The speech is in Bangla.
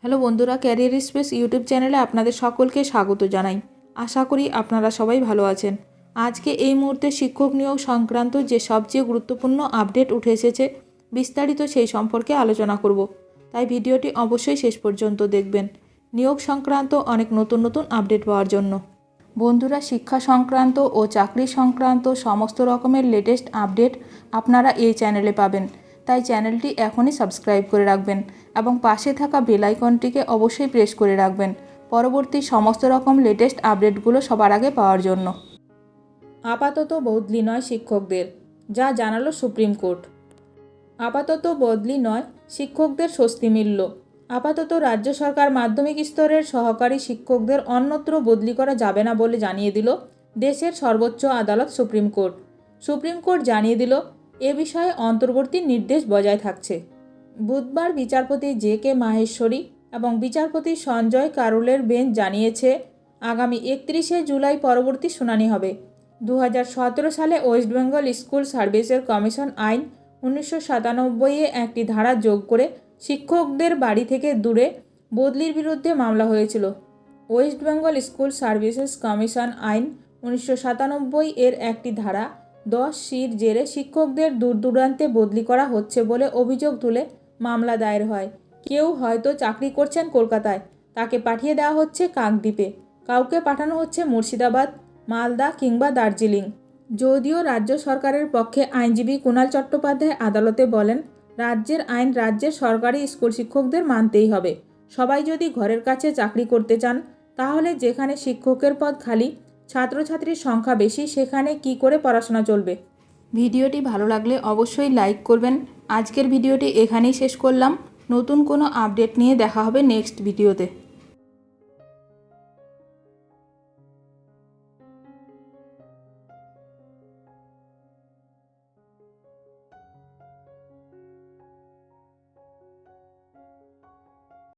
হ্যালো বন্ধুরা, ক্যারিয়ার স্পেস ইউটিউব চ্যানেলে আপনাদের সকলকে স্বাগত জানাই। আশা করি আপনারা সবাই ভালো আছেন। আজকে এই মুহূর্তে শিক্ষক নিয়োগ সংক্রান্ত যে সবচেয়ে গুরুত্বপূর্ণ আপডেট উঠে এসেছে, বিস্তারিত সেই সম্পর্কে আলোচনা করব। তাই ভিডিওটি অবশ্যই শেষ পর্যন্ত দেখবেন নিয়োগ সংক্রান্ত অনেক নতুন নতুন আপডেট পাওয়ার জন্য। বন্ধুরা, শিক্ষা সংক্রান্ত ও চাকরি সংক্রান্ত সমস্ত রকমের লেটেস্ট আপডেট আপনারা এই চ্যানেলে পাবেন। তাই চ্যানেলটি এখনই সাবস্ক্রাইব করে রাখবেন এবং পাশে থাকা বেল আইকনটিকে অবশ্যই প্রেস করে রাখবেন পরবর্তী সমস্ত রকম লেটেস্ট আপডেটগুলো সবার আগে পাওয়ার জন্য। আপাতত বদলি নয় শিক্ষকদের, যা জানালো সুপ্রিম কোর্ট। আপাতত বদলি নয়, শিক্ষকদের স্বস্তি মিলল। আপাতত রাজ্য সরকার মাধ্যমিক স্তরের সহকারী শিক্ষকদের অন্যত্র বদলি করা যাবে না বলে জানিয়ে দিল দেশের সর্বোচ্চ আদালত সুপ্রিম কোর্ট। সুপ্রিম কোর্ট জানিয়ে দিল এ বিষয়ে অন্তর্বর্তী নির্দেশ বজায় থাকছে। বুধবার বিচারপতি জে.কে. মাহেশ্বরী এবং বিচারপতি সঞ্জয় কারোলের বেঞ্চ জানিয়েছে, আগামী 31শে জুলাই পরবর্তী শুনানি হবে। 2017 সালে West Bengal school services commission আইন 1997-এ একটি ধারা যোগ করে শিক্ষকদের বাড়ি থেকে দূরে বদলির বিরুদ্ধে মামলা হয়েছিল। West Bengal school services commission আইন 1997 এর একটি ধারা 10(c)র জেরে শিক্ষকদের দূর দূরান্তে বদলি করা হচ্ছে বলে অভিযোগ তুলে মামলা দায়ের হয়। কেউ হয়তো চাকরি করছেন কলকাতায়, তাকে পাঠিয়ে দেওয়া হচ্ছে কাকদ্বীপে, কাউকে পাঠানো হচ্ছে মুর্শিদাবাদ, মালদা কিংবা দার্জিলিং। যদিও রাজ্য সরকারের পক্ষে আইনজীবী কুণাল চট্টোপাধ্যায় আদালতে বলেন, রাজ্যের আইন রাজ্যের সরকারি স্কুল শিক্ষকদের মানতেই হবে। সবাই যদি ঘরের কাছে চাকরি করতে চান, তাহলে যেখানে শিক্ষকের পদ খালি, ছাত্রছাত্রীর সংখ্যা বেশি, সেখানে কি করে পড়াশোনা চলবে। ভিডিওটি ভালো লাগলে অবশ্যই লাইক করবেন। আজকের ভিডিওটি এখানেই শেষ করলাম। নতুন কোনো আপডেট নিয়ে দেখা হবে নেক্সট ভিডিওতে।